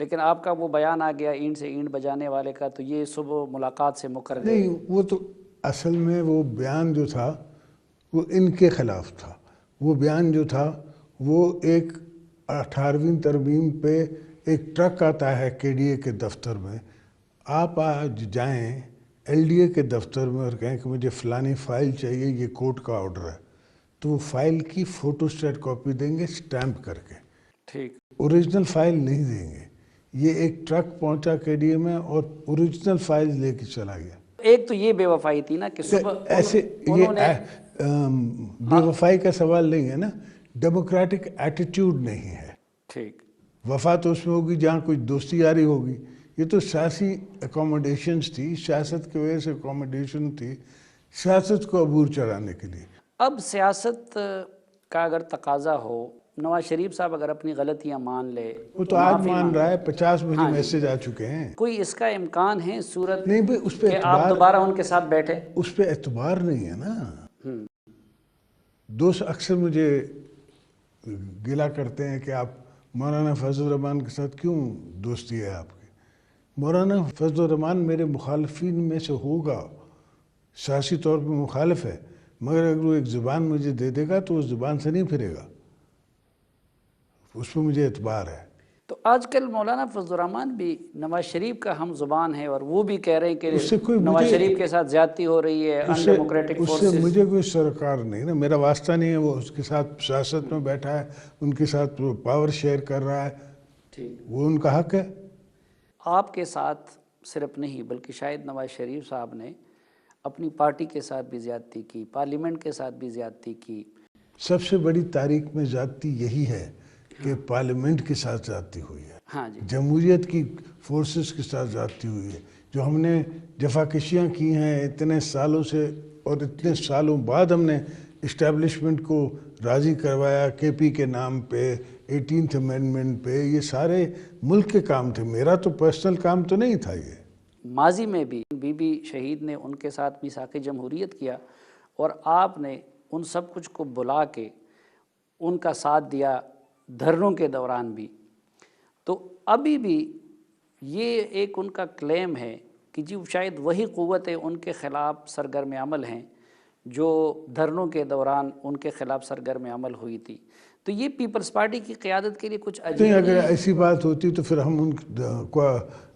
لیکن آپ کا وہ بیان آ گیا اینٹ سے اینٹ بجانے والے کا، تو یہ صبح ملاقات سے مکر گئے۔ نہیں، وہ تو اصل میں وہ بیان جو تھا وہ ان کے خلاف تھا۔ وہ بیان جو تھا وہ ایک 18ویں ترمیم پہ ایک ٹرک آتا ہے کے ڈی اے کے دفتر میں، آپ آج جائیں ایل ڈی اے کے دفتر میں اور کہیں کہ مجھے فلانی فائل چاہیے، یہ کورٹ کا آرڈر ہے، تو وہ فائل کی فوٹو اسٹیٹ کاپی دیں گے اسٹیمپ کر کے، ٹھیک، اوریجنل فائل نہیں دیں گے۔ یہ ایک ٹرک پہنچا کے ڈی اے میں اور اوریجنل فائل لے کے چلا گیا۔ ایک تو یہ بے وفائی تھی نا کہ صبح ایسے انہوں نے یہ بے وفائی کا سوال نہیں ہے نا، ڈیموکریٹک ایٹیٹیوڈ نہیں ہے۔ ٹھیک، وفا تو اس میں ہوگی جہاں کچھ دوستی یاری ہوگی، یہ تو سیاسی اکوموڈیشنز تھی، سیاست کی وجہ سے اکوموڈیشن تھی، سیاست کو عبور چڑھانے کے لیے۔ اب سیاست کا اگر تقاضا ہو، نواز شریف صاحب اگر اپنی غلطیاں مان لے، وہ تو آج معافی مان رہا ہے، 50 مجھے ہاں جی، میسج آ چکے ہیں۔ کوئی اس کا امکان ہے صورت نہیں بھائی، اس پہ کہ آپ دوبارہ ان کے ساتھ بیٹھے؟ اس پہ اعتبار نہیں ہے نا۔ دوست اکثر مجھے گلا کرتے ہیں کہ آپ مولانا فضل الرحمان کے ساتھ کیوں دوستی ہے آپ کی؟ مولانا فضل الرحمان میرے مخالفین میں سے ہوگا، سیاسی طور پہ مخالف ہے، مگر اگر وہ ایک زبان مجھے دے دے گا تو اس زبان سے نہیں پھرے گا، اس پہ مجھے اعتبار ہے۔ تو آج کل مولانا فضل الرحمان بھی نواز شریف کا ہم زبان ہے، اور وہ بھی کہہ رہے ہیں کہ اس سے کوئی نواز مجھے شریف کے ساتھ زیادتی ہو رہی ہے، ان ڈیموکریٹک اس سے فورسز۔ مجھے کوئی سرکار نہیں نا، میرا واسطہ نہیں ہے، وہ اس کے ساتھ سیاست میں بیٹھا ہے، ان کے ساتھ وہ پاور شیئر کر رہا ہے، ٹھیک، وہ ان کا حق ہے۔ آپ کے ساتھ صرف نہیں بلکہ شاید نواز شریف صاحب نے اپنی پارٹی کے ساتھ بھی زیادتی کی، پارلیمنٹ کے ساتھ بھی زیادتی کی۔ سب سے بڑی تاریخ میں زیادتی یہی ہے کہ پارلیمنٹ کے ساتھ زیادتی ہوئی ہے، ہاں جی، جمہوریت کی فورسز کے ساتھ زیادتی ہوئی ہے، جو ہم نے جفاکشیاں کی ہیں اتنے سالوں سے، اور اتنے سالوں بعد ہم نے اسٹیبلشمنٹ کو راضی کروایا کے پی کے نام پہ، 18th امینڈمنٹ پہ، یہ سارے ملک کے کام تھے، میرا تو پرسنل کام تو نہیں تھا یہ۔ ماضی میں بھی بی بی شہید نے ان کے ساتھ میثاق جمہوریت کیا، اور آپ نے ان سب کچھ کو بلا کے ان کا ساتھ دیا دھرنوں کے دوران بھی۔ تو ابھی بھی یہ ایک ان کا کلیم ہے کہ جی شاید وہی قوتیں ان کے خلاف سرگرم عمل ہیں جو دھرنوں کے دوران ان کے خلاف سرگرم عمل ہوئی تھی۔ تو یہ پیپلز پارٹی کی قیادت کے لیے کچھ نہیں، عجیب اگر نہیں ہے؟ ایسی بات ہوتی تو پھر ہم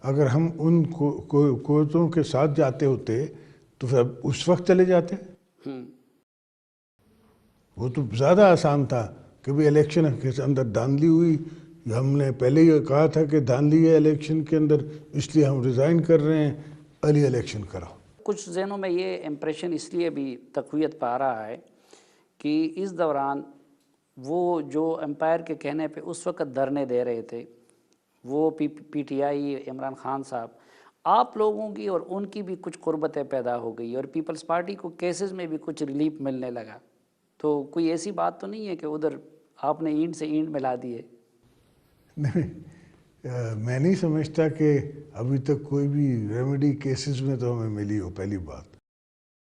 اگر ہم ان قوتوں کے ساتھ جاتے ہوتے تو پھر اس وقت چلے جاتے۔ وہ تو زیادہ آسان تھا، کبھی الیکشن کے اندر دھاندلی ہوئی، ہم نے پہلے ہی کہا تھا کہ دھاندلی ہے الیکشن کے اندر، اس لیے ہم ریزائن کر رہے ہیں، علی الیکشن کراؤ۔ کچھ ذہنوں میں یہ امپریشن اس لیے بھی تقویت پا رہا ہے کہ اس دوران وہ جو امپائر کے کہنے پہ اس وقت دھرنے دے رہے تھے، وہ P T I Imran Khan صاحب، آپ لوگوں کی اور ان کی بھی کچھ قربتیں پیدا ہو گئی، اور پیپلز پارٹی کو کیسز میں بھی کچھ ریلیف ملنے لگا۔ تو کوئی ایسی بات تو نہیں ہے کہ ادھر آپ نے اینٹ سے اینٹ ملا دیے؟ نہیں، میں نہیں سمجھتا کہ ابھی تک کوئی بھی ریمیڈی کیسز میں تو ہمیں ملی ہو، پہلی بات۔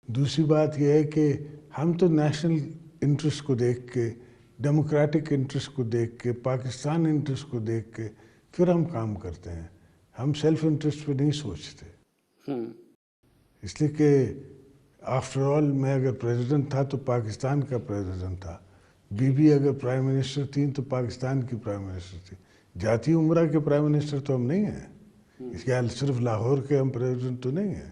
دوسری بات یہ ہے کہ ہم تو نیشنل انٹرسٹ کو دیکھ کے، ڈیموکریٹک انٹرسٹ کو دیکھ کے، پاکستان انٹرسٹ کو دیکھ کے پھر ہم کام کرتے ہیں، ہم سیلف انٹرسٹ پہ نہیں سوچتے، اس لیے کہ آفٹر آل میں اگر پریزیڈنٹ تھا تو پاکستان کا پریزیڈنٹ تھا، بی بی اگر پرائم منسٹر تھیں تو پاکستان کی پرائم منسٹر تھی، جاتی عمرہ کے پرائم منسٹر تو ہم نہیں ہیں، اس کے حال صرف لاہور کے ہم پریزیڈنٹ تو نہیں ہیں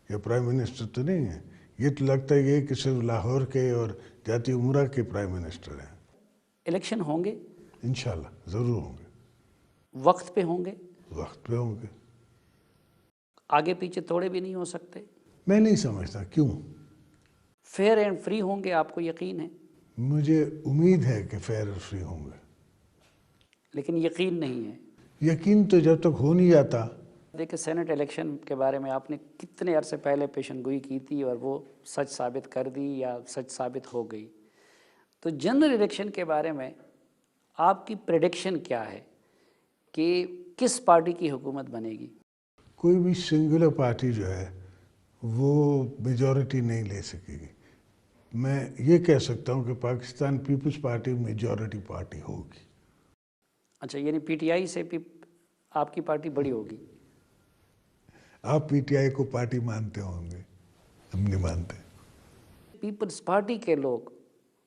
یا پرائم منسٹر تو نہیں ہیں، یہ تو لگتا ہے یہ کہ صرف لاہور کے اور جاتی عمرہ کے پرائم منسٹر ہیں۔ الیکشن ہوں گے؟ انشاءاللہ ضرور ہوں گے، وقت پہ ہوں گے؟ وقت پہ ہوں گے، آگے پیچھے توڑے بھی نہیں ہو سکتے؟ میں نہیں سمجھتا کیوں۔ فیئر اینڈ فری ہوں گے، آپ کو یقین ہے؟ مجھے امید ہے کہ فیئر اور فری ہوں گے، لیکن یقین نہیں ہے۔ یقین تو جب تک ہو نہیں جاتا۔ دیکھیں سینٹ الیکشن کے بارے میں آپ نے کتنے عرصے پہلے پیشن گوئی کی تھی اور وہ سچ ثابت کر دی یا سچ ثابت ہو گئی، تو جنرل الیکشن کے بارے میں آپ کی پریڈکشن کیا ہے کہ کس پارٹی کی حکومت بنے گی؟ کوئی بھی سنگولر پارٹی جو ہے وہ میجورٹی نہیں لے سکے گی۔ میں یہ کہہ سکتا ہوں کہ Pakistan Peoples Party majority party ہوگی۔ اچھا، یعنی پی ٹی آئی سے آپ کی پارٹی بڑی ہوگی. آپ پی ٹی آئی کو پارٹی مانتے ہوں گے, ہم نہیں مانتے. پیپلز پارٹی کے لوگ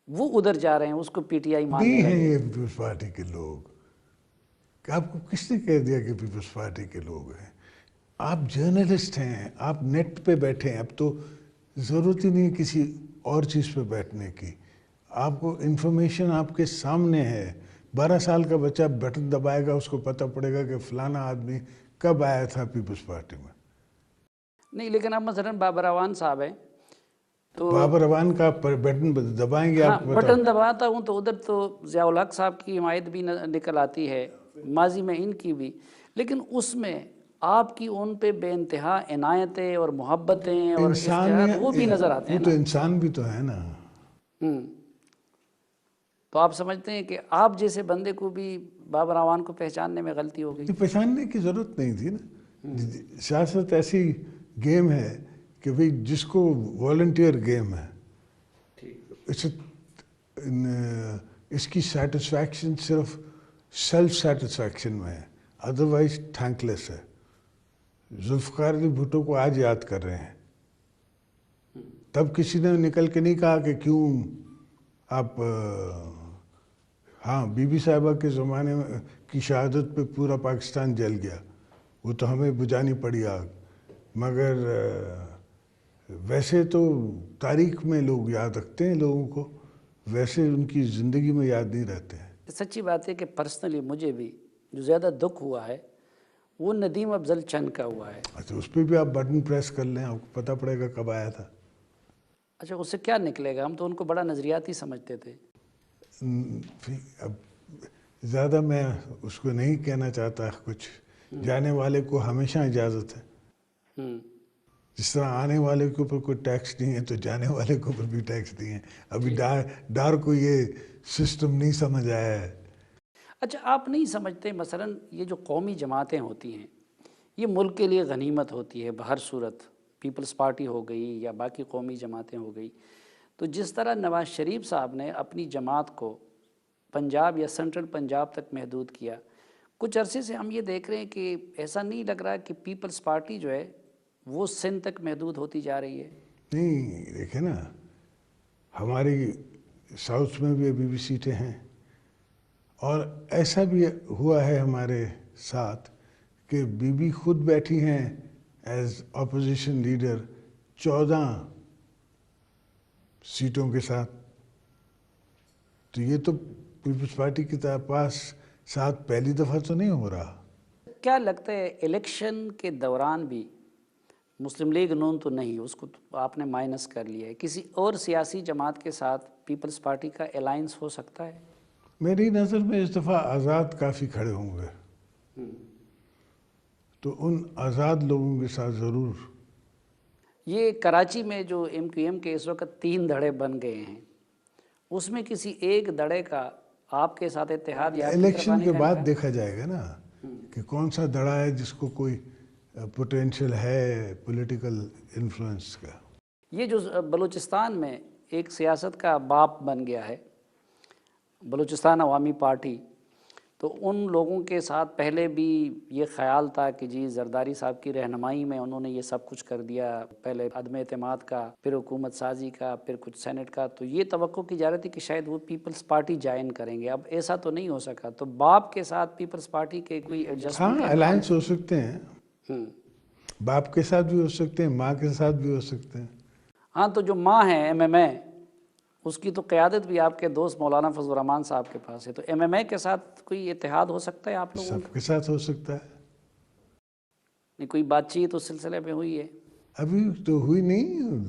وہ ادھر جا رہے ہیں, اس کو پی ٹی آئی ماننے نہیں ہیں لگے. یہ پیپلز پارٹی کے لوگ. آپ کو کس نے کہہ دیا کہ پیپلز پارٹی کے لوگ ہیں؟ آپ جرنلسٹ ہیں, آپ نیٹ پہ بیٹھے ہیں, اب تو ضرورت ہی نہیں کسی اور چیز پہ بیٹھنے کی. آپ کو انفارمیشن آپ کے سامنے ہے. 12 سال کا بچہ بٹن دبائے گا, اس کو پتہ پڑے گا کہ فلانا آدمی کب آیا تھا پیپلز پارٹی میں. نہیں لیکن اب مثلاً بابر اعوان صاحب ہیں تو بابر اعوان کا بٹن دبائیں گے ہاں آپ کو پتہ. بٹن دباتا ہوں تو ادھر تو ضیاء الحق صاحب کی حمایت بھی نکل آتی ہے, ماضی میں ان کی بھی, لیکن اس میں آپ کی ان پہ بے انتہا عنایتیں اور محبتیں اور انسان اشتہار وہ بھی نظر آتے وہ ہیں تو نا. انسان بھی تو ہے نا. تو آپ سمجھتے ہیں کہ آپ جیسے بندے کو بھی بابر اعوان کو پہچاننے میں غلطی ہو گئی؟ پہچاننے کی ضرورت نہیں تھی نا. سیاست ایسی گیم ہے کہ بھئی جس کو والنٹیئر گیم ہے, اس کی سیٹسفیکشن صرف سیلف سیٹسفیکشن میں ہے, ادروائز تھینک لیس ہے. ذوالفقار علی بھٹو کو آج یاد کر رہے ہیں, تب کسی نے نکل کے نہیں کہا کہ کیوں آپ ہاں بی بی صاحبہ کے زمانے میں کی شہادت پہ پورا پاکستان جل گیا, وہ تو ہمیں بجھانی پڑی آگ. مگر ویسے تو تاریخ میں لوگ یاد رکھتے ہیں لوگوں کو, ویسے ان کی زندگی میں یاد نہیں رہتے ہیں. سچی بات ہے کہ پرسنلی مجھے بھی جو زیادہ دکھ ہوا ہے وہ ندیم افضل چند کا ہوا ہے. اچھا اس پہ بھی آپ بٹن پریس کر لیں, آپ کو پتہ پڑے گا کب آیا تھا. اچھا اس سے کیا نکلے گا؟ ہم تو ان کو بڑا نظریاتی سمجھتے تھے. اب زیادہ میں اس کو نہیں کہنا چاہتا کچھ. جانے والے کو ہمیشہ اجازت ہے. جس طرح آنے والے کے اوپر کوئی ٹیکس نہیں ہے تو جانے والے کے اوپر بھی ٹیکس نہیں ہے. ابھی ڈار کو یہ سسٹم نہیں سمجھ آیا ہے. اچھا آپ نہیں سمجھتے مثلاً یہ جو قومی جماعتیں ہوتی ہیں یہ ملک کے لیے غنیمت ہوتی ہے بہر صورت, پیپلز پارٹی ہو گئی یا باقی قومی جماعتیں ہو گئی, تو جس طرح نواز شریف صاحب نے اپنی جماعت کو پنجاب یا سینٹرل پنجاب تک محدود کیا, کچھ عرصے سے ہم یہ دیکھ رہے ہیں کہ ایسا نہیں لگ رہا کہ پیپلز پارٹی جو ہے وہ سندھ تک محدود ہوتی جا رہی ہے؟ نہیں دیکھیں نا, ہماری ساؤتھ میں بھی ابھی بھی سیٹیں ہیں, اور ایسا بھی ہوا ہے ہمارے ساتھ کہ بی بی خود بیٹھی ہیں ایز اپوزیشن لیڈر 14 سیٹوں کے ساتھ. تو یہ تو پیپلز پارٹی کے پاس ساتھ پہلی دفعہ تو نہیں ہو رہا. کیا لگتا ہے الیکشن کے دوران بھی مسلم لیگ نون تو نہیں, اس کو تو آپ نے مائنس کر لیا ہے, کسی اور سیاسی جماعت کے ساتھ پیپلز پارٹی کا الائنس ہو سکتا ہے؟ میری نظر میں اس دفعہ آزاد کافی کھڑے ہوں گے, تو ان آزاد لوگوں کے ساتھ ضرور. یہ کراچی میں جو ایم کیو ایم کے اس وقت 3 دھڑے بن گئے ہیں, اس میں کسی ایک دھڑے کا آپ کے ساتھ اتحاد یا آپ کی طرف الیکشن آنے کے کا بعد امکان؟ دیکھا جائے گا نا کہ کون سا دڑا ہے جس کو کوئی پوٹینشیل ہے پولیٹیکل انفلوئنس کا. یہ جو بلوچستان میں ایک سیاست کا باپ بن گیا ہے بلوچستان عوامی پارٹی, تو ان لوگوں کے ساتھ پہلے بھی یہ خیال تھا کہ جی زرداری صاحب کی رہنمائی میں انہوں نے یہ سب کچھ کر دیا, پہلے عدم اعتماد کا, پھر حکومت سازی کا, پھر کچھ سینٹ کا, تو یہ توقع کی جا رہی تھی کہ شاید وہ پیپلز پارٹی جوائن کریں گے. اب ایسا تو نہیں ہو سکا, تو باپ کے ساتھ پیپلز پارٹی کے کوئی ایڈجسٹمنٹ ہاں الائنس ہو سکتے ہیں, باپ کے ساتھ بھی ہو سکتے ہیں, ماں کے ساتھ بھی ہو سکتے ہیں. ہاں تو جو ماں ہے ایم ایم اے, اس کی تو قیادت بھی آپ کے دوست مولانا فضل الرحمان صاحب کے پاس ہے, تو ایم ایم اے کے ساتھ کوئی اتحاد ہو سکتا ہے آپ لوگوں کا؟ سب کے ساتھ ہو سکتا ہے. نہیں کوئی بات چیت اس سلسلے میں ہوئی ہے؟ ابھی تو ہوئی نہیں.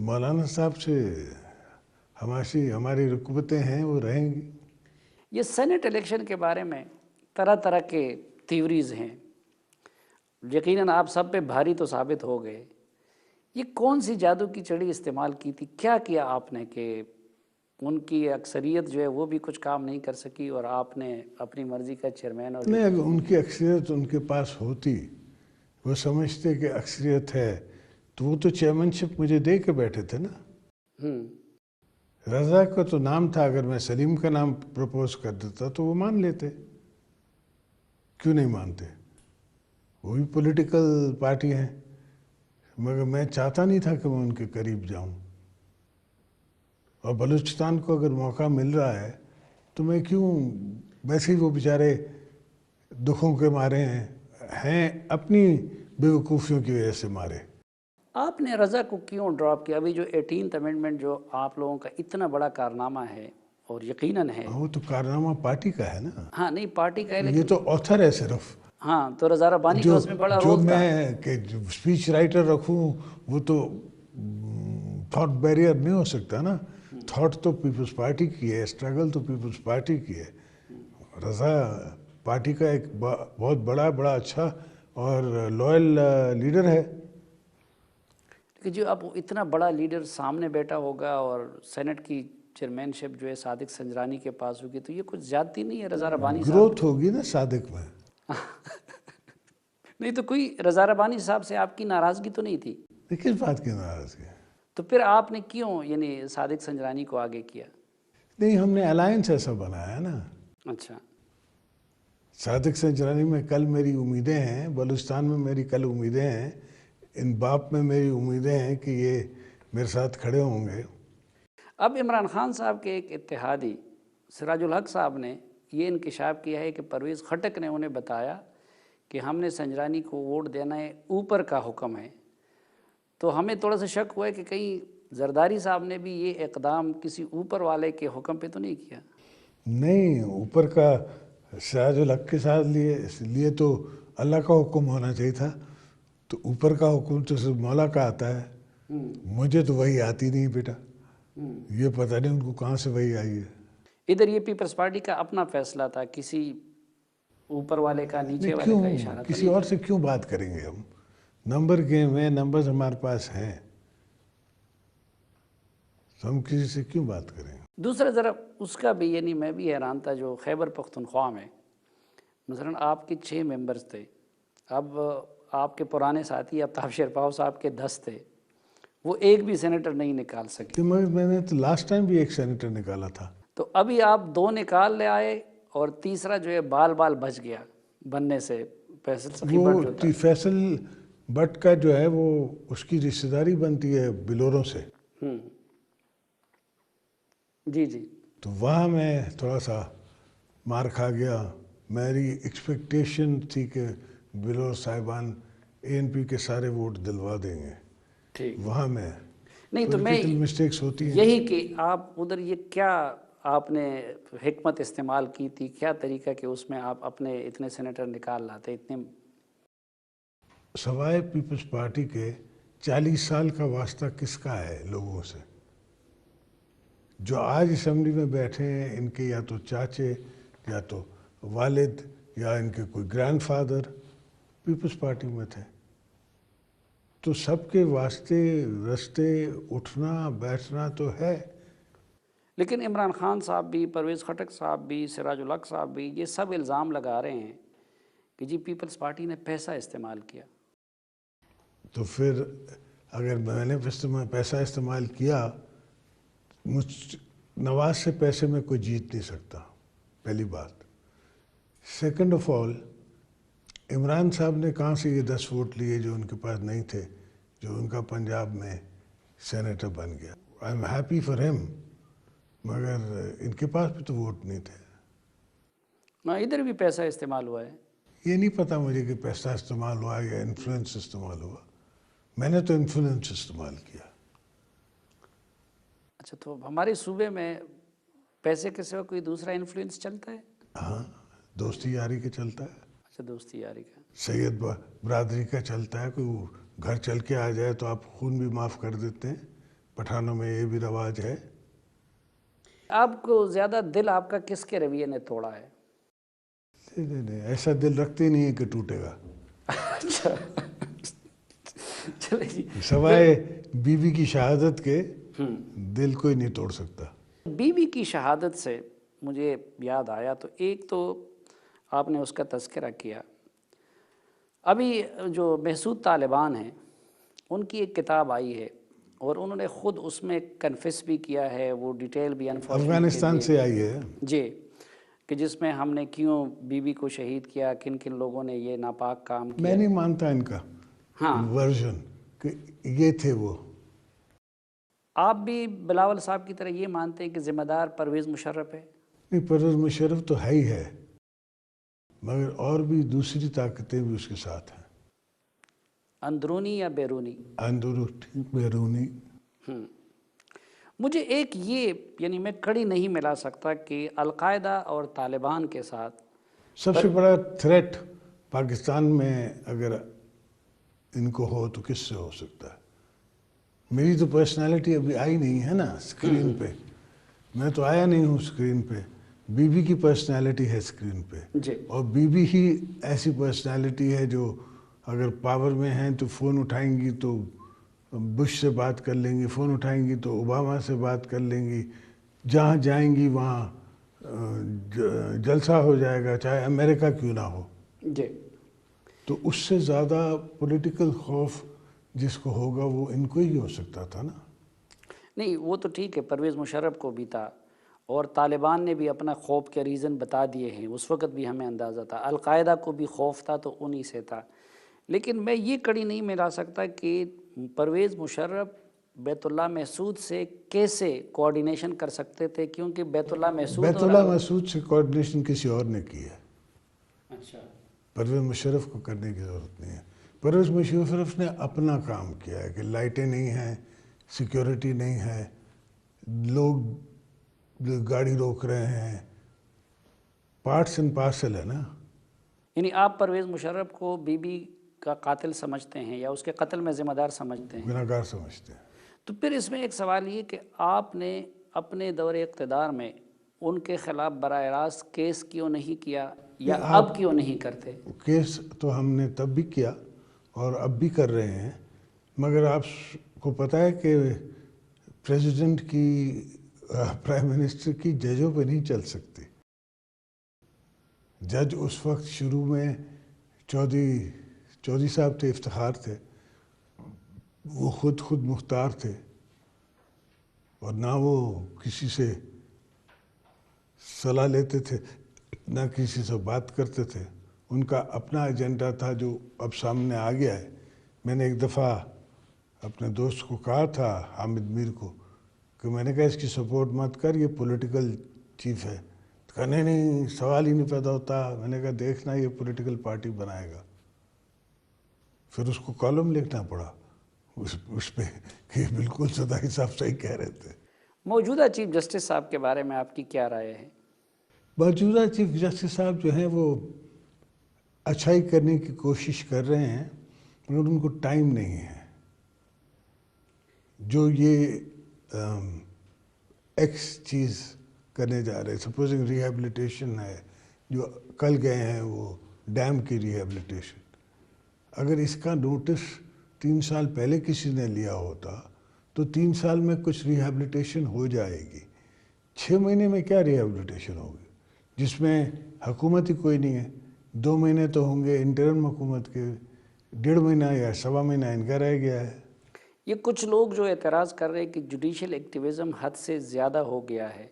مولانا صاحب سے ہماری رکبتیں ہیں, وہ رہیں گی. یہ سینٹ الیکشن کے بارے میں طرح طرح کے تھیوریز ہیں, یقیناً آپ سب پہ بھاری تو ثابت ہو گئے. یہ کون سی جادو کی چڑی استعمال کی تھی, کیا کیا آپ نے کہ ان کی اکثریت جو ہے وہ بھی کچھ کام نہیں کر سکی اور آپ نے اپنی مرضی کا چیئرمین اور نہیں, اگر ان کی اکثریت ان کے پاس ہوتی, وہ سمجھتے کہ اکثریت ہے, تو وہ تو چیئرمین شپ مجھے دے کے بیٹھے تھے نا. رضا کا تو نام تھا, اگر میں سلیم کا نام پروپوز کر دیتا تو وہ مان لیتے. کیوں نہیں مانتے؟ وہ بھی پولیٹیکل پارٹی ہیں، مگر میں چاہتا نہیں تھا کہ میں ان کے قریب جاؤں، اور بلوچستان کو اگر موقع مل رہا ہے تو میں کیوں، ویسے ہی وہ بیچارے دکھوں کے مارے ہیں اپنی بیوقوفیوں کی وجہ سے مارے۔ آپ نے رضا کو کیوں ڈراپ کیا؟ ابھی جو 18th امینڈمنٹ جو آپ لوگوں کا اتنا بڑا کارنامہ ہے اور یقیناً ہے، وہ تو کارنامہ پارٹی کا ہے نا، ہاں نہیں پارٹی کا ہے یہ لیکن تو آتھر ہے صرف۔ ہاں تو رضا ربانی کا اس میں بڑا جو رول تھا۔ میں کہ اسپیچ رائٹر رکھوں وہ تو تھاٹ بیریئر نہیں ہو سکتا نا، تھاٹ تو پیپلز پارٹی کی ہے، اسٹرگل تو پیپلز پارٹی کی ہے۔ رضا پارٹی کا ایک بہت بڑا اچھا اور لوئل لیڈر ہے۔ کہ جو اب اتنا بڑا لیڈر سامنے بیٹھا ہوگا اور سینٹ کی چیئرمین شپ جو ہے صادق سنجرانی کے پاس ہوگی، تو یہ کچھ زیادتی نہیں ہے رضا ربانی صاحب؟ گروتھ ہوگی نا صادق میں۔ نہیں تو کوئی رضا ربانی صاحب سے آپ کی ناراضگی تو نہیں تھی؟ کس بات کی ناراضگی ہے؟ تو پھر آپ نے کیوں یعنی صادق سنجرانی کو آگے کیا؟ نہیں، ہم نے الائنس ایسا بنایا نا۔ اچھا، صادق سنجرانی میں کل میری امیدیں ہیں، بلوچستان میں میری کل امیدیں ہیں، ان باپ میں میری امیدیں ہیں کہ یہ میرے ساتھ کھڑے ہوں گے۔ اب عمران خان صاحب کے ایک اتحادی سراج الحق صاحب نے یہ انکشاف کیا ہے کہ پرویز خٹک نے انہیں بتایا کہ ہم نے سنجرانی کو ووٹ دینا ہے، اوپر کا حکم ہے۔ تو ہمیں تھوڑا سا شک ہوا ہے کہ کہیں زرداری صاحب نے بھی یہ اقدام کسی اوپر والے کے حکم پہ تو نہیں کیا؟ نہیں، اوپر کا سراج الحق کے ساتھ لیے تو اللہ کا حکم ہونا چاہیے تھا، تو اوپر کا حکم تو صرف مولا کا آتا ہے۔ مجھے تو وہی آتی نہیں بیٹا، یہ پتہ نہیں ان کو کہاں سے وہی آئی ہے۔ ادھر یہ پیپلز پارٹی کا اپنا فیصلہ تھا، کسی اوپر والے کا نیچے والے کا اشارہ تو کسی نہیں اور تھا۔ سے کیوں بات کریں گے ہم؟ نمبر گیم ہے، نمبرز ہمارے پاس ہیں، تو ہم کسی سے کیوں بات کریں گے؟ دوسرا ذرا اس کا بھی یعنی میں بھی حیران تھا، جو خیبر پختونخوا میں مثلاً آپ کے 6 ممبرز تھے، اب آپ کے پرانے ساتھی آفتاب شیرپاؤ صاحب کے 10 تھے، وہ ایک بھی سینیٹر نہیں نکال سکے۔ کہ میں نے تو لاسٹ ٹائم بھی ایک سینیٹر نکالا تھا۔ تو ابھی آپ 2 نکال لے آئے اور تیسرا جو ہے بال بچ گیا بننے سے، فیصل سخی بٹ جو تھا۔ فیصل بٹ کا جو ہے وہ اس کی رشتہ داری بنتی ہے بلوروں سے، جی جی، تو وہاں میں تھوڑا سا مار کھا گیا۔ میری ایکسپیکٹیشن تھی کہ بلور صاحبان اے این پی کے سارے ووٹ دلوا دیں گے، ٹھیک۔ وہاں میں نہیں تو میں پولیٹیکل مسٹیکس ہوتی ہیں۔ یہی کہ آپ ادھر یہ کیا آپ نے حکمت استعمال کی تھی، کیا طریقہ کہ اس میں آپ اپنے اتنے سینیٹر نکال لاتے اتنے؟ سوائے پیپلز پارٹی کے 40 سال کا واسطہ کس کا ہے لوگوں سے؟ جو آج اسمبلی میں بیٹھے ہیں ان کے یا تو چاچے یا تو والد یا ان کے کوئی گرینڈ فادر پیپلز پارٹی میں تھے، تو سب کے واسطے رستے اٹھنا بیٹھنا تو ہے۔ لیکن عمران خان صاحب بھی، پرویز خٹک صاحب بھی، سراج الحق صاحب بھی یہ سب الزام لگا رہے ہیں کہ جی پیپلز پارٹی نے پیسہ استعمال کیا۔ تو پھر اگر میں نے پیسہ استعمال کیا، نواز سے پیسے میں کوئی جیت نہیں سکتا، پہلی بات۔ سیکنڈ آف آل، عمران صاحب نے کہاں سے یہ 10 ووٹ لیے جو ان کے پاس نہیں تھے، جو ان کا پنجاب میں سینیٹر بن گیا؟ آئی ایم ہیپی فار ہم، مگر ان کے پاس بھی تو ووٹ نہیں تھے۔ ادھر بھی پیسہ استعمال ہوا ہے۔ یہ نہیں پتا مجھے کہ پیسہ استعمال ہوا یا انفلوئنس استعمال ہوا، میں نے تو انفلوئنس استعمال کیا۔ اچھا، تو ہمارے صوبے میں پیسے کے سوا کوئی دوسرا انفلوئنس چلتا ہے؟ ہاں، دوستی یاری کا چلتا ہے، اچھا، دوستی یاری کا۔ سید برادری کا چلتا ہے، کوئی گھر چل کے آ جائے تو آپ خون بھی معاف کر دیتے ہیں، پٹھانوں میں یہ بھی رواج ہے۔ آپ کو زیادہ دل آپ کا کس کے رویے نے توڑا ہے؟ نہیں، ایسا دل رکھتے نہیں ہے کہ ٹوٹے گا، چلے جی۔ سوائے بیوی کی شہادت کے دل کوئی نہیں توڑ سکتا۔ بیوی کی شہادت سے مجھے یاد آیا، تو ایک تو آپ نے اس کا تذکرہ کیا، ابھی جو محسود طالبان ہیں ان کی ایک کتاب آئی ہے اور انہوں نے خود اس میں کنفیس بھی کیا ہے، وہ ڈیٹیل بھی افغانستان سے آئی ہے۔ جی، کہ جس میں ہم نے کیوں بی بی کو شہید کیا، کن کن لوگوں نے یہ ناپاک کام کیا؟ میں نہیں مانتا ان کا ورژن کہ یہ تھے وہ. آپ بھی بلاول صاحب کی طرح یہ مانتے ہیں کہ ذمہ دار پرویز مشرف ہے؟ نہیں، پرویز مشرف تو ہے ہی ہے، مگر اور بھی دوسری طاقتیں بھی اس کے ساتھ ہیں. اندرونی یا بیرونی؟ اندرونی، بیرونی. مجھے ایک یہ یعنی میں کڑی نہیں ملا سکتا کہ القاعدہ اور طالبان کے ساتھ سب سے بڑا تھریٹ پاکستان میں اگر ان کو ہو تو کس سے ہو سکتا ہے؟ میری تو پرسنالٹی ابھی آئی نہیں ہے نا اسکرین پہ، میں تو آیا نہیں ہوں اسکرین پہ. بی بی کی پرسنالٹی ہے اسکرین پہ، جی، اور بی بی ہی ایسی پرسنالٹی ہے جو اگر پاور میں ہیں تو فون اٹھائیں گی تو بش سے بات کر لیں گی، فون اٹھائیں گی تو اوباما سے بات کر لیں گی، جہاں جائیں گی وہاں جلسہ ہو جائے گا، چاہے امریکہ کیوں نہ ہو. جی. تو اس سے زیادہ پولیٹیکل خوف جس کو ہوگا وہ ان کو ہی ہو سکتا تھا نا. نہیں وہ تو ٹھیک ہے، پرویز مشرف کو بھی تھا، اور طالبان نے بھی اپنا خوف کے ریزن بتا دیے ہیں، اس وقت بھی ہمیں اندازہ تھا. القاعدہ کو بھی خوف تھا تو انہی سے تھا. لیکن میں یہ کڑی نہیں ملا سکتا کہ پرویز مشرف بیت اللہ محسود سے کیسے کوارڈینیشن کر سکتے تھے، کیونکہ بیت اللہ محسود بیت اللہ محسود سے کوارڈینیشن کسی اور نے کی ہے. اچھا. پرویز مشرف کو کرنے کی ضرورت نہیں ہے. پرویز مشرف نے اپنا کام کیا ہے کہ لائٹیں نہیں ہیں، سیکیورٹی نہیں ہے، لوگ گاڑی روک رہے ہیں، پارٹس اینڈ پارسل ہے نا. یعنی آپ پرویز مشرف کو بی بی کا قاتل سمجھتے ہیں یا اس کے قتل میں ذمہ دار سمجھتے ہیں؟ گناہگار سمجھتے ہیں. تو پھر اس میں ایک سوال یہ کہ آپ نے اپنے دور اقتدار میں ان کے خلاف براہ راست کیس کیوں نہیں کیا، یا اب کیوں نہیں کرتے؟ کیس تو ہم نے تب بھی کیا اور اب بھی کر رہے ہیں، مگر آپ کو پتہ ہے کہ پریزیڈنٹ کی پرائم منسٹر کی ججوں پہ نہیں چل سکتی. جج اس وقت شروع میں چودھری صاحب تھے، افتخار تھے، وہ خود مختار تھے، اور نہ وہ کسی سے صلاح لیتے تھے نہ کسی سے بات کرتے تھے. ان کا اپنا ایجنڈا تھا جو اب سامنے آ گیا ہے. میں نے ایک دفعہ اپنے دوست کو کہا تھا، حامد میر کو، کہ میں نے کہا اس کی سپورٹ مت کر، یہ پولیٹیکل چیف ہے. کہا نہیں سوال ہی نہیں پیدا ہوتا. میں نے کہا دیکھنا یہ پولیٹیکل پارٹی بنائے گا. پھر اس کو کالم لکھنا پڑا اس پہ کہ بالکل صدائی صاحب صحیح کہہ رہے تھے. موجودہ چیف جسٹس صاحب کے بارے میں آپ کی کیا رائے ہے؟ موجودہ چیف جسٹس صاحب جو ہیں وہ اچھائی کرنے کی کوشش کر رہے ہیں، مگر ان کو ٹائم نہیں ہے. جو یہ ایکس چیز کرنے جا رہے ہیں، سپوزنگ ریہیبلیٹیشن ہے، جو کل گئے ہیں وہ ڈیم کی ریہیبلیٹیشن، اگر اس کا نوٹس 3 سال پہلے کسی نے لیا ہوتا تو 3 سال میں کچھ ریہیبلیٹیشن ہو جائے گی. 6 مہینے میں کیا ریہیبلیٹیشن ہوگی جس میں حکومت ہی کوئی نہیں ہے؟ 2 مہینے تو ہوں گے انٹرم حکومت کے، 1.5 مہینہ یا 1.25 مہینہ ان کا رہ گیا ہے. یہ کچھ لوگ جو اعتراض کر رہے ہیں کہ جوڈیشل ایکٹیویزم حد سے زیادہ ہو گیا ہے،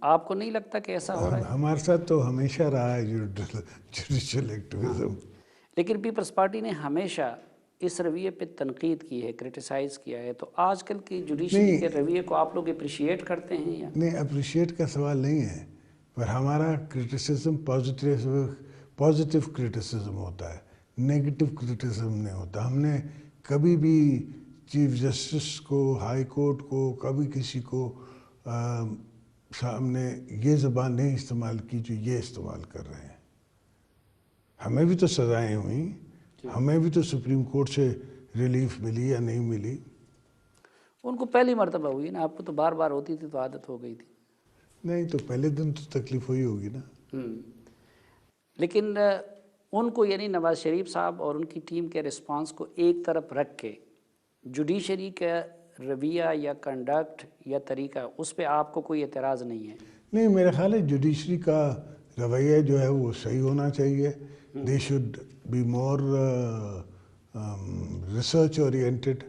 آپ کو نہیں لگتا کہ ایسا ہو رہا ہے؟ ہمارے ساتھ تو ہمیشہ رہا ہے جوڈیشل ایکٹیویزم. لیکن پیپلز پارٹی نے ہمیشہ اس رویے پہ تنقید کی ہے، کرٹیسائز کیا ہے. تو آج کل کی جوڈیشری کے رویے کو آپ لوگ اپریشیٹ کرتے ہیں یا نہیں؟ اپریشیٹ کا سوال نہیں ہے، پر ہمارا کرٹیسزم پازیٹیو کرٹیسزم ہوتا ہے، نیگیٹو کرٹیسزم نہیں ہوتا. ہم نے کبھی بھی چیف جسٹس کو، ہائی کورٹ کو، کبھی کسی کو سامنے یہ زبان نہیں استعمال کی جو یہ استعمال کر رہے ہیں. ہمیں بھی تو سزائیں ہوئیں، ہمیں بھی تو سپریم کورٹ سے ریلیف ملی یا نہیں ملی. ان کو پہلی مرتبہ ہوئی نا، آپ کو تو بار بار ہوتی تھی تو عادت ہو گئی تھی. نہیں تو پہلے دن تو تکلیف ہوئی ہوگی نا. لیکن ان کو یعنی نواز شریف صاحب اور ان کی ٹیم کے رسپانس کو ایک طرف رکھ کے جوڈیشری کا رویہ یا کنڈکٹ یا طریقہ، اس پہ آپ کو کوئی اعتراض نہیں ہے؟ نہیں، میرا خیال ہے جوڈیشری کا رویہ جو ہے وہ صحیح ہونا چاہیے. They should be more research oriented.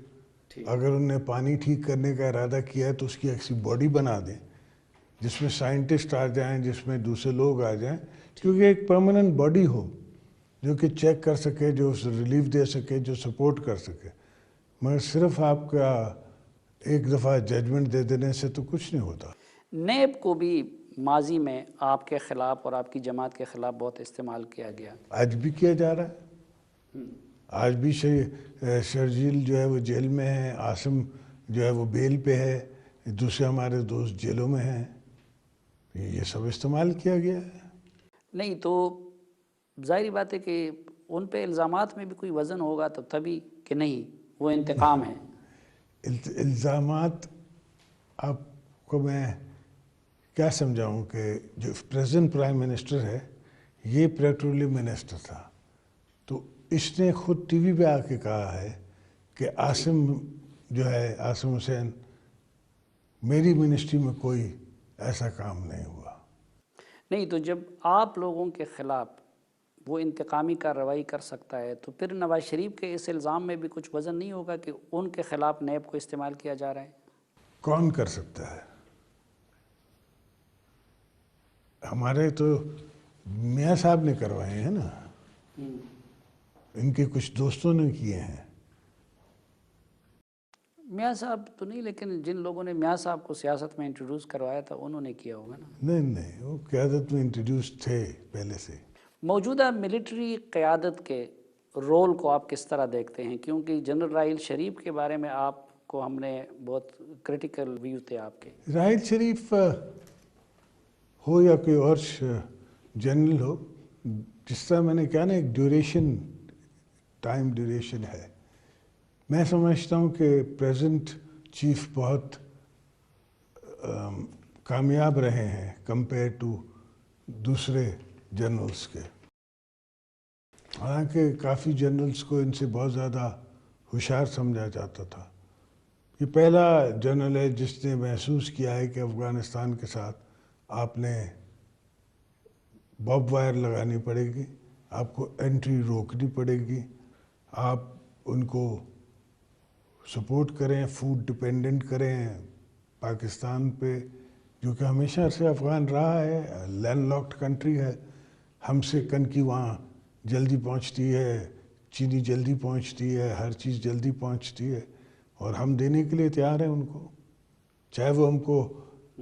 اگر انہوں نے پانی ٹھیک کرنے کا ارادہ کیا ہے تو اس کی ایسی باڈی بنا دیں جس میں سائنٹسٹ آ جائیں، جس میں دوسرے لوگ آ جائیں، کیونکہ ایک پرماننٹ باڈی ہو جو کہ چیک کر سکے، جو ریلیف دے سکے، جو سپورٹ کر سکے. مگر صرف آپ کا ایک دفعہ ججمنٹ دے دینے سے تو کچھ نہیں ہوتا. نیب کو بھی ماضی میں آپ کے خلاف اور آپ کی جماعت کے خلاف بہت استعمال کیا گیا. آج بھی کیا جا رہا ہے. آج بھی شرجیل جو ہے وہ جیل میں ہے، عاصم جو ہے وہ بیل پہ ہے، دوسرے ہمارے دوست جیلوں میں ہیں. یہ سب استعمال کیا گیا ہے. نہیں تو ظاہری بات ہے کہ ان پہ الزامات میں بھی کوئی وزن ہوگا تو تبھی کہ نہیں وہ انتقام ہے. الزامات آپ کو میں کیا سمجھاؤں کہ جو پریزنٹ پرائم منسٹر ہے یہ پیٹرولیم منسٹر تھا، تو اس نے خود ٹی وی پہ آ کے کہا ہے کہ عاصم جو ہے، عاصم حسین، میری منسٹری میں کوئی ایسا کام نہیں ہوا. نہیں تو جب آپ لوگوں کے خلاف وہ انتقامی کارروائی کر سکتا ہے تو پھر نواز شریف کے اس الزام میں بھی کچھ وزن نہیں ہوگا کہ ان کے خلاف نیب کو استعمال کیا جا رہا ہے؟ کون کر سکتا ہے؟ ہمارے تو میاں صاحب نے کروائے ہیں نا، ان کے کچھ دوستوں نے کیے ہیں. میاں صاحب تو نہیں، لیکن جن لوگوں نے میاں صاحب کو سیاست میں انٹروڈیوس کروایا تھا انہوں نے کیا ہوگا نا. نہیں، وہ قیادت میں انٹروڈیوس تھے پہلے سے. موجودہ ملٹری قیادت کے رول کو آپ کس طرح دیکھتے ہیں؟ کیونکہ جنرل راحیل شریف کے بارے میں آپ کو ہم نے بہت کرٹیکل ویو تھے آپ کے. راحیل شریف ہو یا کوئی اور جنرل ہو، جس طرح میں نے کہا نا، ایک ٹائم ڈیوریشن ہے. میں سمجھتا ہوں کہ پریزنٹ چیف بہت کامیاب رہے ہیں کمپیئر ٹو دوسرے جنرلز کے. حالانکہ کافی جنرلز کو ان سے بہت زیادہ ہوشیار سمجھا جاتا تھا. یہ پہلا جنرل ہے جس نے محسوس کیا ہے کہ افغانستان کے ساتھ آپ نے باب وائر لگانی پڑے گی، آپ کو انٹری روکنی پڑے گی، آپ ان کو سپورٹ کریں، فوڈ ڈپینڈنٹ کریں پاکستان پہ، جو کہ ہمیشہ سے افغان رہا ہے، لینڈ لاکڈ کنٹری ہے. ہم سے کنکی وہاں جلدی پہنچتی ہے، چینی جلدی پہنچتی ہے، ہر چیز جلدی پہنچتی ہے، اور ہم دینے کے لیے تیار ہیں ان کو، چاہے وہ ہم کو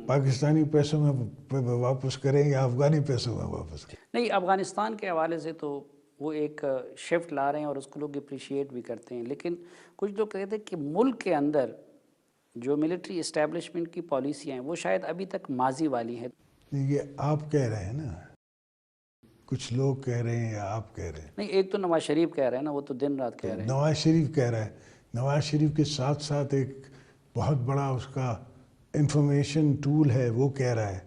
پاکستانی پیسوں میں واپس کریں یا افغانی پیسوں میں واپس کریں. نہیں، افغانستان کے حوالے سے تو وہ ایک شفٹ لا رہے ہیں اور اس کو لوگ اپریشیٹ بھی کرتے ہیں، لیکن کچھ لوگ کہتے ہیں کہ ملک کے اندر جو ملٹری اسٹیبلشمنٹ کی پالیسیاں ہیں وہ شاید ابھی تک ماضی والی ہیں. یہ آپ کہہ رہے ہیں نا، کچھ لوگ کہہ رہے ہیں یا آپ کہہ رہے ہیں؟ نہیں، ایک تو نواز شریف کہہ رہے ہیں نا، وہ تو دن رات کہہ رہے ہیں. نواز شریف کہہ رہا ہے. نواز شریف کے ساتھ ساتھ ایک بہت بڑا اس کا انفارمیشن ٹول ہے، وہ کہہ رہا ہے.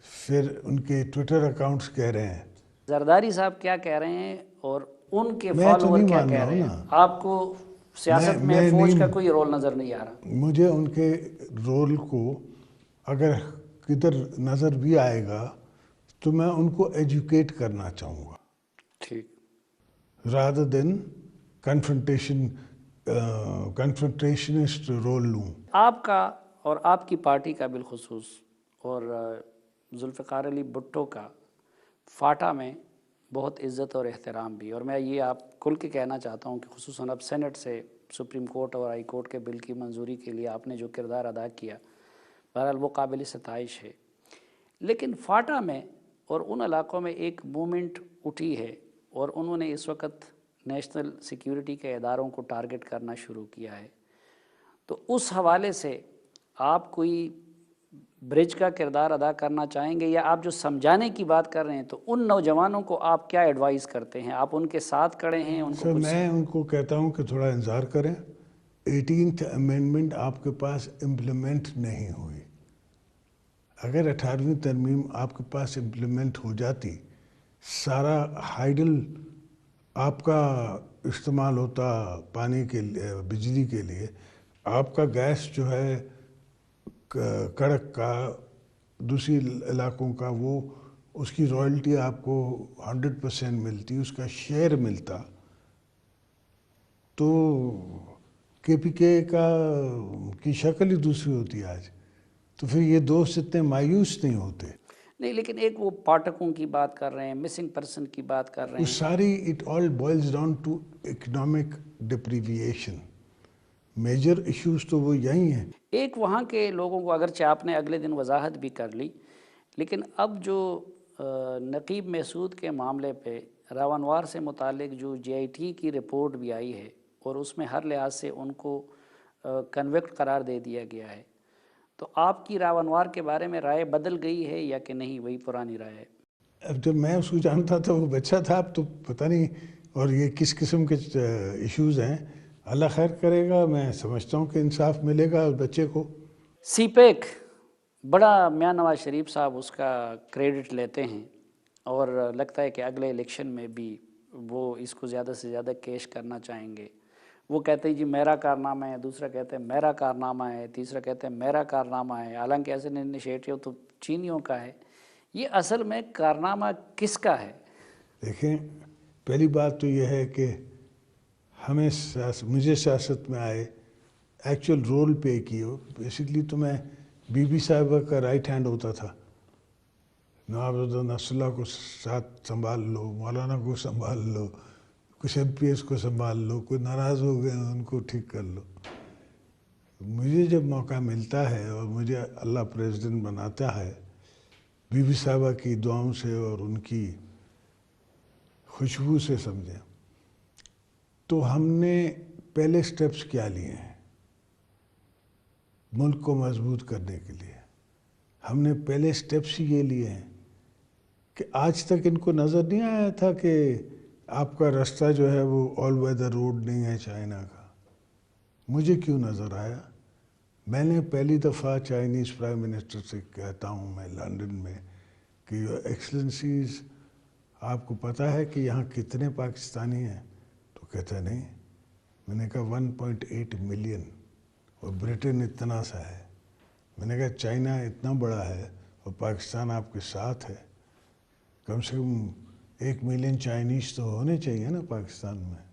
پھر ان کے ٹویٹر اکاؤنٹس کہہ رہے ہیں. زرداری صاحب کیا کہہ رہے ہیں اور ان کے میں تو فالوور نہیں کیا مان کہہ رہا رہے ہوں ہیں؟ نا. آپ کو سیاست میں فوج کا کوئی رول نظر نہیں آ رہا. مجھے ان کے رول کو اگر کدھر نظر بھی آئے گا تو میں ان کو ایجوکیٹ کرنا چاہوں گا، ٹھیک، rather than کنفرنٹیشنسٹ رول لوں. آپ کا اور آپ کی پارٹی کا بالخصوص اور ذوالفقار علی بھٹو کا فاٹا میں بہت عزت اور احترام بھی، اور میں یہ آپ کھل کے کہنا چاہتا ہوں کہ خصوصاً اب سینٹ سے سپریم کورٹ اور ہائی کورٹ کے بل کی منظوری کے لیے آپ نے جو کردار ادا کیا، بہرحال وہ قابل ستائش ہے. لیکن فاٹا میں اور ان علاقوں میں ایک موومنٹ اٹھی ہے اور انہوں نے اس وقت نیشنل سیکیورٹی کے اداروں کو ٹارگٹ کرنا شروع کیا ہے. تو اس حوالے سے آپ کوئی برج کا کردار ادا کرنا چاہیں گے، یا آپ جو سمجھانے کی بات کر رہے ہیں تو ان نوجوانوں کو آپ کیا ایڈوائز کرتے ہیں؟ آپ ان کے ساتھ کھڑے ہیں ان کو سر، کچھ؟ میں ان کو کہتا ہوں کہ تھوڑا انتظار کریں. 18th امینڈمنٹ آپ کے پاس امپلیمنٹ نہیں ہوئی. اگر 18ویں ترمیم آپ کے پاس امپلیمنٹ ہو جاتی، سارا ہائیڈل آپ کا استعمال ہوتا پانی کے لیے، بجلی کے لیے، آپ کا گیس جو ہے کڑک کا، دوسری علاقوں کا، وہ اس کی رائلٹی آپ کو 100% ملتی، اس کا شیئر ملتا، تو کے پی کے کی شکل ہی دوسری ہوتی ہے آج. تو پھر یہ دوست اتنے مایوس نہیں ہوتے. نہیں، لیکن ایک وہ پاٹکوں کی بات کر رہے ہیں، مسنگ پرسن کی بات کر رہے وہ ہیں. ساری it all boils down to economic deprivation. Major issues تو وہ یہی ہیں. ایک وہاں کے لوگوں کو، اگرچہ آپ نے اگلے دن وضاحت بھی کر لی، لیکن اب جو نقیب محسود کے معاملے پہ راونوار سے متعلق جو JIT کی رپورٹ بھی آئی ہے اور اس میں ہر لحاظ سے ان کو کنوکٹ قرار دے دیا گیا ہے، تو آپ کی راونوار کے بارے میں رائے بدل گئی ہے یا کہ نہیں وہی پرانی رائے ہے؟ اب جب میں اس کو جانتا تھا وہ بچہ تھا، اب تو پتہ نہیں. اور یہ کس قسم کے ایشوز ہیں، اللہ خیر کرے گا. میں سمجھتا ہوں کہ انصاف ملے گا اس بچے کو. سی پیک بڑا میاں نواز شریف صاحب اس کا کریڈٹ لیتے ہیں اور لگتا ہے کہ اگلے الیکشن میں بھی وہ اس کو زیادہ سے زیادہ کیش کرنا چاہیں گے. وہ کہتے ہیں جی میرا کارنامہ ہے، دوسرا کہتے ہیں میرا کارنامہ ہے، تیسرا کہتے ہیں میرا کارنامہ ہے، حالانکہ ایسے انیشیٹو تو چینیوں کا ہے. یہ اصل میں کارنامہ کس کا ہے؟ دیکھیں، پہلی بات تو یہ ہے کہ ہمیں مجھے سیاست میں آئے ایکچوئل رول پلے کی ہو. بیسکلی تو میں بی بی صاحبہ کا رائٹ ہینڈ ہوتا تھا. نواب نصر اللہ کو ساتھ سنبھال لو، مولانا کو سنبھال لو، کچھ MPs کو سنبھال لو، کوئی ناراض ہو گئے ان کو ٹھیک کر لو. مجھے جب موقع ملتا ہے اور مجھے اللہ پریزیڈنٹ بناتا ہے، بی بی صاحبہ کی دعاؤں سے اور ان کی خوشبو سے سمجھیں، تو ہم نے پہلے سٹیپس کیا لیے ہیں ملک کو مضبوط کرنے کے لیے. ہم نے پہلے سٹیپس یہ لیے ہیں کہ آج تک ان کو نظر نہیں آیا تھا کہ آپ کا راستہ جو ہے وہ آل ویدر روڈ نہیں ہے چائنا کا. مجھے کیوں نظر آیا؟ میں نے پہلی دفعہ چائنیز پرائم منسٹر سے کہتا ہوں میں لندن میں کہ یور ایکسلنسیز، آپ کو پتہ ہے کہ یہاں کتنے پاکستانی ہیں؟ تو کہتا نہیں. میں نے کہا 1.8 ملین اور برٹن اتنا سا ہے. میں نے کہا چائنا اتنا بڑا ہے اور پاکستان آپ کے ساتھ ہے، کم سے کم 1 ملین چائنیز تو ہونے چاہیے نا پاکستان میں.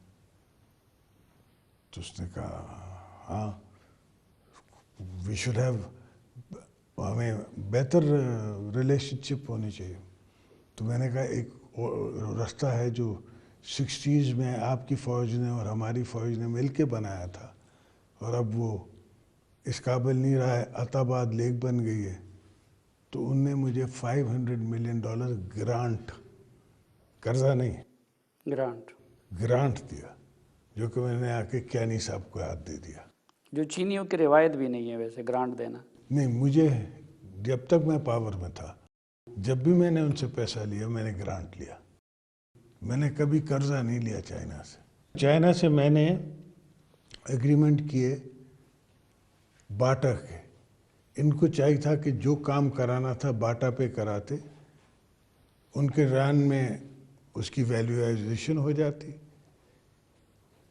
تو اس نے کہا ہاں وی شوڈ ہیو، ہمیں بہتر ریلیشن شپ ہونی چاہیے. تو میں نے کہا ایک راستہ ہے جو 60s میں آپ کی فوج نے اور ہماری فوج نے مل کے بنایا تھا اور اب وہ اس قابل نہیں رہا ہے، عطاباد لیک بن گئی ہے. تو ان نے مجھے $500 ملین گرانٹ، قرضہ نہیں، گرانٹ دیا، جو کہ میں نے آ کے کیانی صاحب کو ہاتھ دے دیا. جو چینیوں کی روایت بھی نہیں ہے ویسے گرانٹ دینا. نہیں، مجھے جب تک میں پاور میں تھا، جب بھی میں نے ان سے پیسہ لیا میں نے گرانٹ لیا. میں نے کبھی قرضہ نہیں لیا چائنا سے. چائنا سے میں نے ایگریمنٹ کیے باٹا کے. ان کو چاہیے تھا کہ جو کام کرانا تھا باٹا پہ کراتے، ان کے ران میں اس کی ویلیوائزیشن ہو جاتی.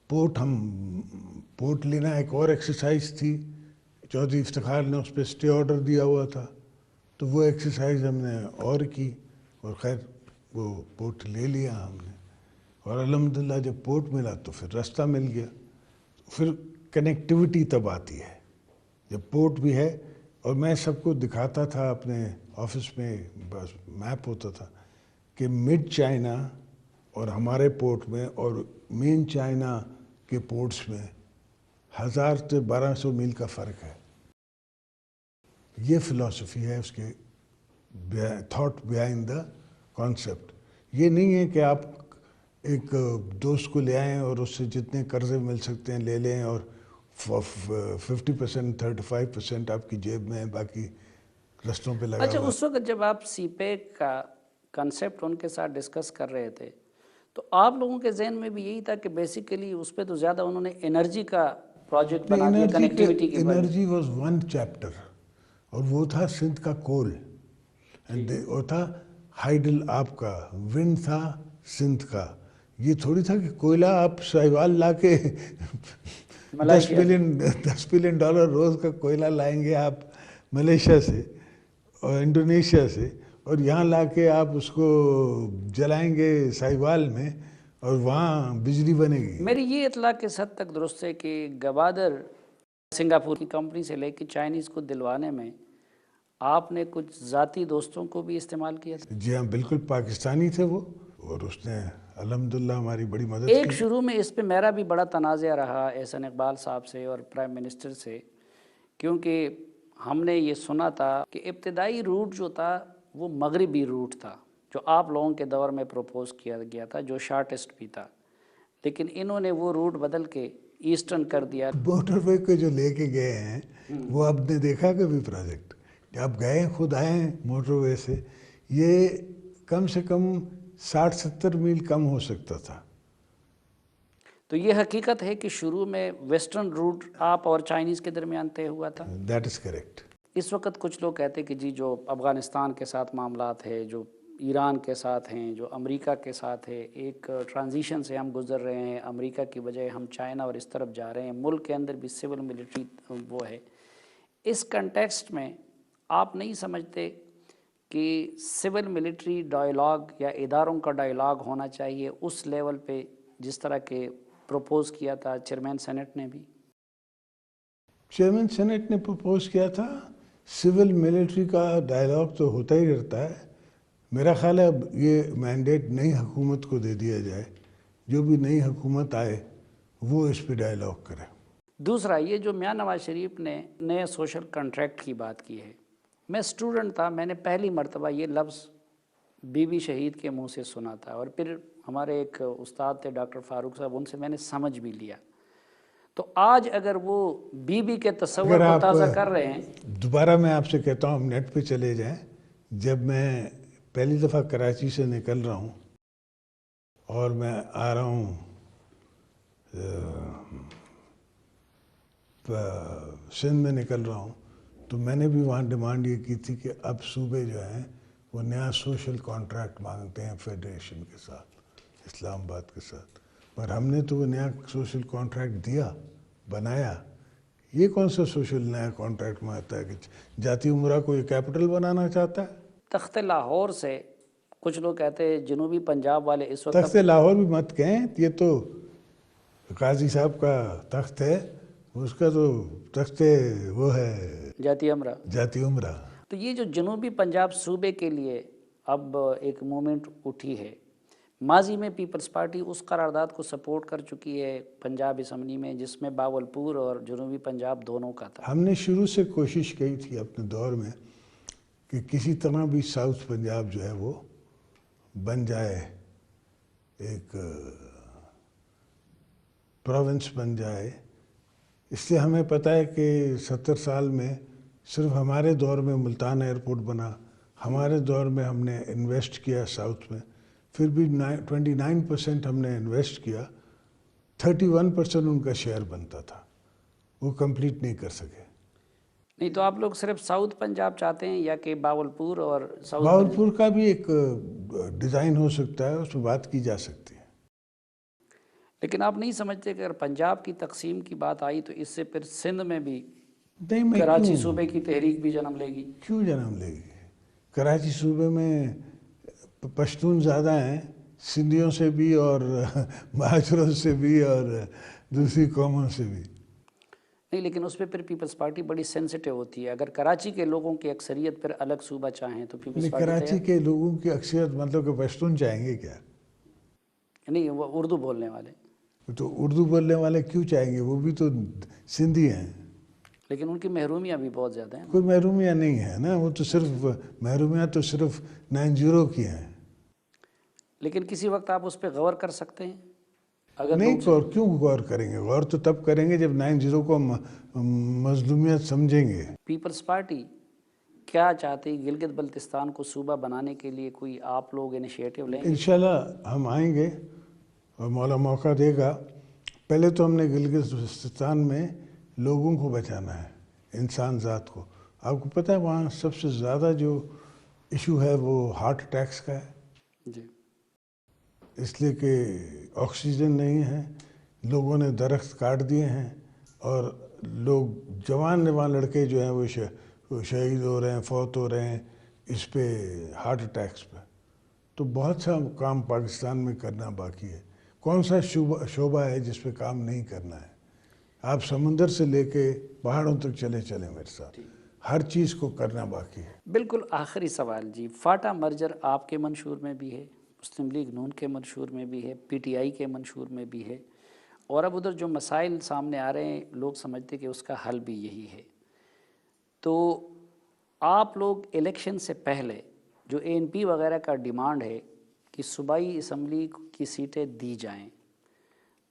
پورٹ لینا ایک اور ایکسرسائز تھی. چودھری افتخار نے اس پہ اسٹے آرڈر دیا ہوا تھا، تو وہ ایکسرسائز ہم نے اور کی اور خیر وہ پورٹ لے لیا ہم نے. اور الحمدللہ جب پورٹ ملا تو پھر راستہ مل گیا. پھر کنیکٹیوٹی تب آتی ہے جب پورٹ بھی ہے. اور میں سب کو دکھاتا تھا اپنے آفس میں، بس میپ ہوتا تھا کہ مڈ چائنا اور ہمارے پورٹ میں اور مین چائنا کے پورٹس میں 1000 سے 1200 میل کا فرق ہے. یہ فلسفی ہے اس کے تھاٹ بیہائنڈ دا کانسیپٹ. یہ نہیں ہے کہ آپ ایک دوست کو لے آئیں اور اس سے جتنے قرضے مل سکتے ہیں لے لیں اور 50% 35% آپ کی جیب میں ہے، باقی رستوں پہ لگا اچھا، ہوا. اس وقت جب آپ سی پیک کا کنسیپٹ ان کے ساتھ ڈسکس کر رہے تھے تو آپ لوگوں کے ذہن میں بھی یہی تھا کہ بیسیکلی اس پہ تو زیادہ انہوں نے انرجی کا پروجیکٹ بنا دیا کنیکٹیوٹی کی وجہ. انرجی واز ون چیپٹر اور وہ تھا سندھ کا کول، وہ تھا ہائیڈل آپ کا، ونڈ تھا سندھ کا. یہ تھوڑی تھا کہ کوئلہ آپ ساہیوال لا کے $10 بلین روز کا کوئلہ لائیں گے آپ ملیشیا سے اور انڈونیشیا سے، اور یہاں لا کے آپ اس کو جلائیں گے ساہیوال میں اور وہاں بجلی بنے گی. میری یہ اطلاع کس حد تک درست ہے کہ گوادر سنگاپور کی کمپنی سے لے کے چائنیز کو دلوانے میں آپ نے کچھ ذاتی دوستوں کو بھی استعمال کیا تھا؟ جی ہاں بالکل، پاکستانی تھے وہ، اور اس نے الحمدللہ ہماری بڑی مدد ایک کی۔ شروع میں اس پہ میرا بھی بڑا تنازع رہا احسن اقبال صاحب سے اور پرائم منسٹر سے، کیونکہ ہم نے یہ سنا تھا کہ ابتدائی روٹ جو تھا وہ مغربی روٹ تھا جو آپ لوگوں کے دور میں پروپوز کیا گیا تھا، جو شارٹسٹ بھی تھا، لیکن انہوں نے وہ روٹ بدل کے ایسٹرن کر دیا۔ موٹر وے کو جو لے کے گئے ہیں وہ آپ نے دیکھا کبھی پروجیکٹ؟ آپ گئے ہیں، خود آئے ہیں موٹر وے سے، یہ کم سے کم 60-70 میل کم ہو سکتا تھا۔ تو یہ حقیقت ہے کہ شروع میں ویسٹرن روٹ آپ اور چائنیز کے درمیان طے ہوا تھا؟ That is correct. اس وقت کچھ لوگ کہتے ہیں کہ جی جو افغانستان کے ساتھ معاملات ہے، جو ایران کے ساتھ ہیں، جو امریکہ کے ساتھ ہے، ایک ٹرانزیشن سے ہم گزر رہے ہیں، امریکہ کی بجائے ہم چائنا اور اس طرف جا رہے ہیں، ملک کے اندر بھی سول ملٹری وہ ہے۔ اس کنٹیکسٹ میں آپ نہیں سمجھتے کہ سول ملٹری ڈائلاگ یا اداروں کا ڈائلاگ ہونا چاہیے اس لیول پہ جس طرح کے پروپوز کیا تھا چیئرمین سینٹ نے بھی؟ چیئرمین سینٹ نے پروپوز کیا تھا، سول ملٹری کا ڈائلاگ تو ہوتا ہی رہتا ہے۔ میرا خیال ہے اب یہ مینڈیٹ نئی حکومت کو دے دیا جائے، جو بھی نئی حکومت آئے وہ اس پہ ڈائلاگ کرے۔ دوسرا یہ جو میاں نواز شریف نے نئے سوشل کنٹریکٹ کی بات کی ہے، میں اسٹوڈنٹ تھا، میں نے پہلی مرتبہ یہ لفظ بی بی شہید کے منہ سے سنا تھا، اور پھر ہمارے ایک استاد تھے ڈاکٹر فاروق صاحب، ان سے میں نے سمجھ بھی لیا۔ تو آج اگر وہ بی بی کے تصور اگر کو آپ تازہ کر رہے ہیں، دوبارہ میں آپ سے کہتا ہوں ہم نیٹ پہ چلے جائیں، جب میں پہلی دفعہ کراچی سے نکل رہا ہوں اور میں آ رہا ہوں سندھ میں نکل رہا ہوں، تو میں نے بھی وہاں ڈیمانڈ یہ کی تھی کہ اب صوبے جو ہیں وہ نیا سوشل کانٹریکٹ مانگتے ہیں فیڈریشن کے ساتھ، اسلام آباد کے ساتھ، پر ہم نے تو وہ نیا سوشل کانٹریکٹ دیا، بنایا۔ یہ کون سا سوشل نیا کانٹریکٹ مانگتا ہے کہ جاتی امراء کو یہ کیپٹل بنانا چاہتا ہے؟ تخت لاہور سے کچھ لوگ کہتے ہیں جنوبی پنجاب والے اس وقت تخت لاہور بھی مت کہیں، یہ تو قاضی صاحب کا تخت ہے، اس کا تو تخت وہ ہے جاتی امرا۔ جاتی امراء۔ تو یہ جو جنوبی پنجاب صوبے کے لیے اب ایک مومنٹ اٹھی ہے، ماضی میں پیپلز پارٹی اس قرارداد کو سپورٹ کر چکی ہے پنجاب اسمبلی میں، جس میں باولپور اور جنوبی پنجاب دونوں کا تھا۔ ہم نے شروع سے کوشش کی تھی اپنے دور میں کہ کسی طرح بھی ساؤتھ پنجاب جو ہے وہ بن جائے، ایک پروونس بن جائے۔ اس سے ہمیں پتہ ہے کہ 70 سال میں صرف ہمارے دور میں ملتان ایئرپورٹ بنا، ہمارے دور میں ہم نے انویسٹ کیا ساؤتھ میں، پھر بھی 29% ہم نے انویسٹ کیا، 31% ان کا شیئر بنتا تھا، وہ کمپلیٹ نہیں کر سکے۔ نہیں تو آپ لوگ صرف ساؤتھ پنجاب چاہتے ہیں یا کہ باولپور اور ساؤتھ باولپور کا بھی ایک ڈیزائن ہو سکتا ہے، اس پہ بات کی جا سکتی ہے۔ لیکن آپ نہیں سمجھتے کہ اگر پنجاب کی تقسیم کی بات آئی تو اس سے پھر سندھ میں بھی نہیں، میں کراچی صوبے کی تحریک بھی جنم لے گی؟ کیوں جنم لے گی؟ کراچی صوبے میں پشتون زیادہ ہیں، سندھیوں سے بھی اور مہاجروں سے بھی اور دوسری قوموں سے بھی۔ نہیں، لیکن اس پہ پھر پیپلز پارٹی بڑی سینسیٹیو ہوتی ہے، اگر کراچی کے لوگوں کی اکثریت پھر الگ صوبہ چاہیں تو پیپلز پارٹی کراچی کے لوگوں کی اکثریت مطلب کہ پشتون چاہیں گے کیا؟ نہیں، وہ اردو بولنے والے۔ تو اردو بولنے والے کیوں چاہیں گے؟ وہ بھی تو سندھی ہیں۔ لیکن ان کی محرومیاں بھی بہت زیادہ ہیں۔ کوئی محرومیاں نہیں ہے نا، وہ تو صرف محرومیاں تو صرف 90 کی ہیں۔ لیکن کسی وقت آپ اس پہ غور کر سکتے ہیں اگر نہیں، لوگ کیوں غور کریں گے؟ غور تو تب کریں گے جب 90 کو مظلومیت سمجھیں گے۔ پیپلز پارٹی کیا چاہتی گلگت بلتستان کو صوبہ بنانے کے لیے کوئی آپ لوگ انیشیٹو لیں گے؟ انشاءاللہ ہم آئیں گے اور مولا موقع دے گا۔ پہلے تو ہم نے گلگت بلتستان میں لوگوں کو بچانا ہے، انسان ذات کو۔ آپ کو پتہ ہے وہاں سب سے زیادہ جو ایشو ہے وہ ہارٹ اٹیکس کا ہے، جی، اس لیے کہ آکسیجن نہیں ہے، لوگوں نے درخت کاٹ دیے ہیں، اور لوگ جوان لڑکے جو ہیں وہ شہید ہو رہے ہیں، فوت ہو رہے ہیں اس پہ، ہارٹ اٹیکس پہ۔ تو بہت سا کام پاکستان میں کرنا باقی ہے۔ کون سا شعبہ ہے جس پہ کام نہیں کرنا ہے؟ آپ سمندر سے لے کے پہاڑوں تک چلیں میرے ساتھ، ہر چیز کو کرنا باقی ہے۔ بالکل آخری سوال جی، فاٹا مرجر آپ کے منشور میں بھی ہے، مسلم لیگ نون کے منشور میں بھی ہے، پی ٹی آئی کے منشور میں بھی ہے، اور اب ادھر جو مسائل سامنے آ رہے ہیں لوگ سمجھتے کہ اس کا حل بھی یہی ہے، تو آپ لوگ الیکشن سے پہلے جو اے این پی وغیرہ کا ڈیمانڈ ہے کہ صوبائی اسمبلی کی سیٹیں دی جائیں،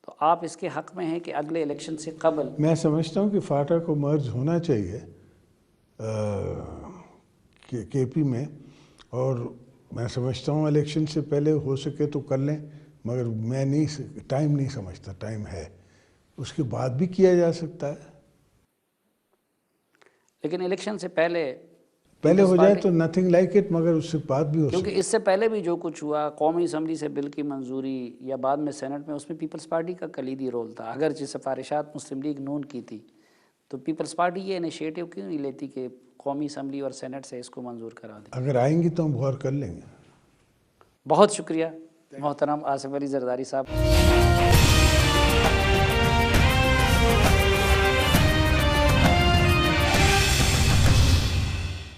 تو آپ اس کے حق میں ہیں کہ اگلے الیکشن سے قبل؟ میں سمجھتا ہوں کہ فاٹا کو مرج ہونا چاہیے کے پی میں، اور میں سمجھتا ہوں الیکشن سے پہلے ہو سکے تو کر لیں، مگر میں ٹائم نہیں سمجھتا، ٹائم ہے، اس کے بعد بھی کیا جا سکتا ہے۔ لیکن الیکشن سے پہلے ہو جائے تو نتھنگ لائک اٹ، مگر اس سے بعد بھی ہو سکتا ہے، کیونکہ اس سے پہلے بھی جو کچھ ہوا قومی اسمبلی سے بل کی منظوری یا بعد میں سینٹ میں، اس میں پیپلز پارٹی کا کلیدی رول تھا، اگرچہ سفارشات مسلم لیگ نون کی تھی، تو پیپلز پارٹی یہ انیشیٹو کیوں نہیں لیتی کہ قومی اسمبلی اور سینٹ سے اس کو منظور کرا دیں؟ اگر آئیں گی تو ہم غور کر لیں گے۔ بہت شکریہ محترم آصف علی زرداری صاحب۔